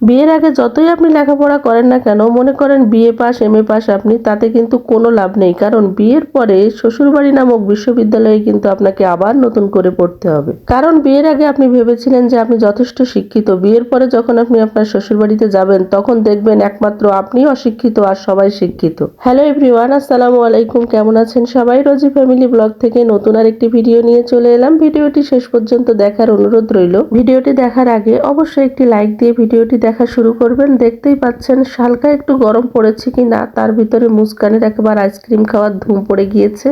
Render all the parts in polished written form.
বিয়ের আগে যতই আপনি লেখাপড়া করেন না কেন, মনে করেন বিএ পাস এমএ পাস আপনি, তাতে কিন্তু কোনো লাভ নেই। কারণ বিয়ের পরে শ্বশুরবাড়ি নামক বিশ্ববিদ্যালয়ে কিন্তু আপনাকে আবার নতুন করে পড়তে হবে। কারণ বিয়ের আগে আপনি ভেবেছিলেন যে আপনি যথেষ্ট শিক্ষিত, বিয়ের পরে যখন আপনি আপনার শ্বশুরবাড়িতে যাবেন তখন দেখবেন একমাত্র আপনিই অশিক্ষিত আর সবাই শিক্ষিত। হ্যালো এভরিওয়ান, আসসালামু আলাইকুম। কেমন আছেন সবাই? রোজি ফ্যামিলি ব্লগ থেকে নতুন আরেকটি ভিডিও নিয়ে চলে এলাম। ভিডিওটি শেষ পর্যন্ত দেখার অনুরোধ রইল। ভিডিওটি দেখার আগে অবশ্যই একটি লাইক দিয়ে ভিডিওটি দেখা শুরু করবেন। দেখতেই পাচ্ছেন হালকা একটু গরম পড়েছে কি না, তার ভিতরে মুস্কানের একবার আইসক্রিম খাওয়ার ধুম পড়ে গিয়েছে।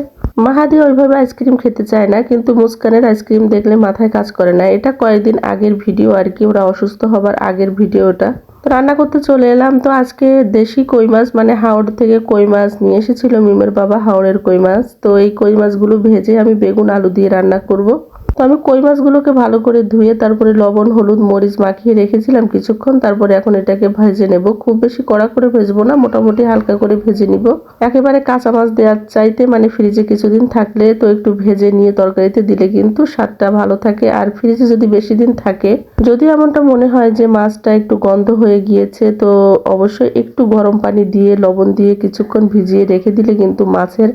মাহাদি ওইভাবে আইসক্রিম খেতে চায় না, কিন্তু মুস্কানের আইসক্রিম দেখলে মাথায় কাজ করে না। এটা কয়েকদিন আগের ভিডিও আর কি, ওরা অসুস্থ হবার আগের ভিডিওটা। তো রান্না করতে চলে এলাম। তো আজকে দেশি কই মাছ মানে হাওড় থেকে কই মাছ নিয়ে এসেছিল মিমের বাবা, হাওড়ের কই মাছ। তো এই কই মাছগুলো ভেজে আমি বেগুন আলু দিয়ে রান্না করব। তো আমি কই মাছগুলোকে ভালো করে ধুয়ে তারপরে লবণ হলুদ মরিচ মাখিয়ে রেখেছিলাম কিছুক্ষণ। তারপরে এখন এটাকে ভেজে নেব। খুব বেশি কড়া করে ভেজবো না, মোটামুটি হালকা করে ভেজে নিব। একেবারে কাঁচা মাছ দেওয়ার চাইতে মানে ফ্রিজে কিছুদিন থাকলে তো একটু ভেজে নিয়ে তরকারিতে দিলে কিন্তু স্বাদটা ভালো থাকে। আর ফ্রিজে যদি বেশি দিন থাকে, যদি এমনটা মনে হয় যে মাছটা একটু গন্ধ হয়ে গিয়েছে, তো অবশ্যই একটু গরম পানি দিয়ে লবণ দিয়ে কিছুক্ষণ ভিজিয়ে রেখে দিলে কিন্তু মাছের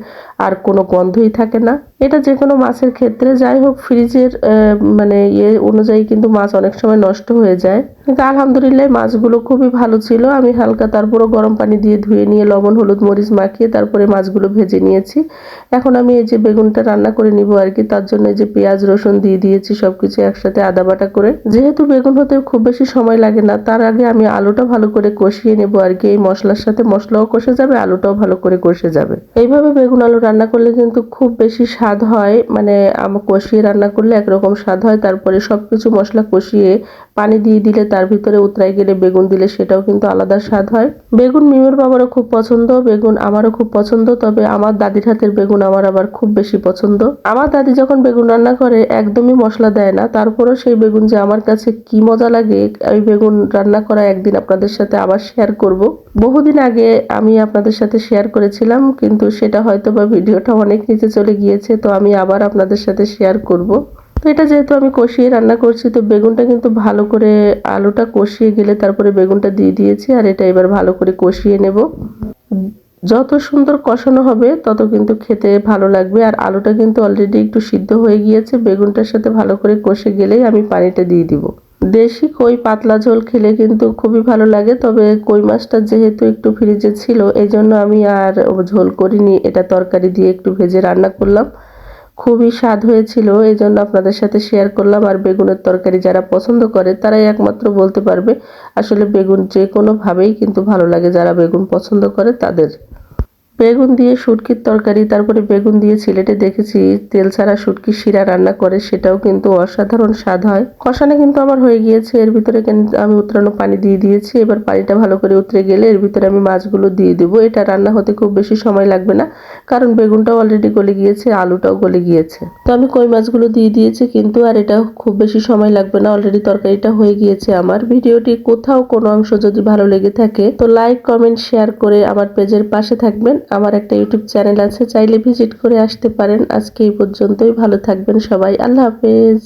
আর কোনো গন্ধই থাকে না। এটা যে কোনো মাছের ক্ষেত্রে। যাই হোক, ফ্রিজের মানে অনুযায়ী কিন্তু মাছ অনেক সময় নষ্ট হয়ে যায়, কিন্তু আলহামদুলিল্লাহ মাছগুলো খুবই ভালো ছিল। আমি হালকা তারপরও গরম পানি দিয়ে ধুয়ে নিয়ে লবণ হলুদ মরিচ মাখিয়ে তারপরে মাছগুলো ভেজে নিয়েছি। এখন আমি এই যে বেগুনটা রান্না করে নিব আর কি, তার জন্য এই যে পেঁয়াজ রসুন দিয়ে দিয়েছি সবকিছু একসাথে আদা বাটা করে। যেহেতু বেগুন হতে খুব বেশি সময় লাগে না, তার আগে আমি আলুটা ভালো করে কষিয়ে নেব আর কি। এই মশলার সাথে মশলাও কষে যাবে, আলুটাও ভালো করে কষে যাবে। এইভাবে বেগুন আলু রান্না করলে কিন্তু খুব বেশি স্বাদ হয়। মানে কষিয়ে রান্না করলে একরকম স্বাদ হয়, তারপরে সবকিছু মশলা কষিয়ে পানি দিয়ে দিলে তার ভিতরে উতরাই গেলে বেগুন দিলে সেটাও কিন্তু আলাদা স্বাদ হয়। বেগুন মিমের বাবারও খুব পছন্দ, বেগুন আমারও খুব পছন্দ। তবে আমার দাদির হাতের বেগুন আমার আবার খুব বেশি পছন্দ। আমার দাদি যখন বেগুন রান্না করে একদমই মশলা দেয় না, তারপরও সেই বেগুন যে আমার কাছে কি মজা লাগে। ওই বেগুন রান্না করা একদিন আপনাদের সাথে আবার শেয়ার করব। বহুদিন আগে আমি আপনাদের সাথে শেয়ার করেছিলাম, কিন্তু সেটা হয়তো বা ভিডিওটা অনেক নিচে চলে গিয়েছে, তো আমি আবার আপনাদের সাথে শেয়ার করব। তো এটা যেহেতু আমি কষিয়ে রান্না করছি, তো বেগুনটা কিন্তু ভালো করে আলুটা কষিয়ে গেলে তারপরে বেগুনটা দিয়ে দিয়েছি। আর এটা এবার ভালো করে কষিয়ে নেব। যত সুন্দর কষানো হবে তত কিন্তু খেতে ভালো লাগবে। আর আলুটা কিন্তু অলরেডি একটু সিদ্ধ হয়ে গিয়েছে, বেগুনটার সাথে ভালো করে কষে গেলেই আমি পানিটা দিয়ে দিব। দেশি কই পাতলা ঝোল খেলে কিন্তু খুবই ভালো লাগে। তবে কই মাছটা যেহেতু একটু ফ্রিজে ছিল, এই জন্য আমি আর ঝোল করিনি, এটা তরকারি দিয়ে একটু ভেজে রান্না করলাম। খুবই স্বাদ হয়েছিল, এই জন্য আপনাদের সাথে শেয়ার করলাম। আর বেগুনের তরকারি যারা পছন্দ করে তারাই একমাত্র বলতে পারবে আসলে বেগুন যে কোনোভাবেই কিন্তু ভালো লাগে, যারা বেগুন পছন্দ করে তাদের। বেগুন দিয়ে শুটকির তরকারি, তারপরে বেগুন দিয়ে সিলেটে দেখেছি তেল ছাড়া শুটকির শিরা রান্না করে, সেটাও কিন্তু অসাধারণ স্বাদ হয়। কষানো কিন্তু আমার হয়ে গিয়েছে, এর ভিতরে কিন্তু আমি উতরানো পানি দিয়ে দিয়েছি। এবার পানিটা ভালো করে উতরে গেলে এর ভিতরে আমি মাছগুলো দিয়ে দেবো। এটা রান্না হতে খুব বেশি সময় লাগবে না, কারণ বেগুনটাও অলরেডি গলে গিয়েছে, আলুটাও গলে গিয়েছে। তো আমি কই মাছগুলো দিয়ে দিয়েছি কিন্তু, আর এটা খুব বেশি সময় লাগবে না, অলরেডি তরকারিটা হয়ে গিয়েছে আমার। ভিডিওটি কোথাও কোনো অংশ যদি ভালো লেগে থাকে তো লাইক কমেন্ট শেয়ার করে আমার পেজের পাশে থাকবেন। আমার একটা ইউটিউব চ্যানেল আছে, চাইলে ভিজিট করে আসতে পারেন। আজকে এই পর্যন্তই, ভালো থাকবেন সবাই, আল্লাহ হাফেজ।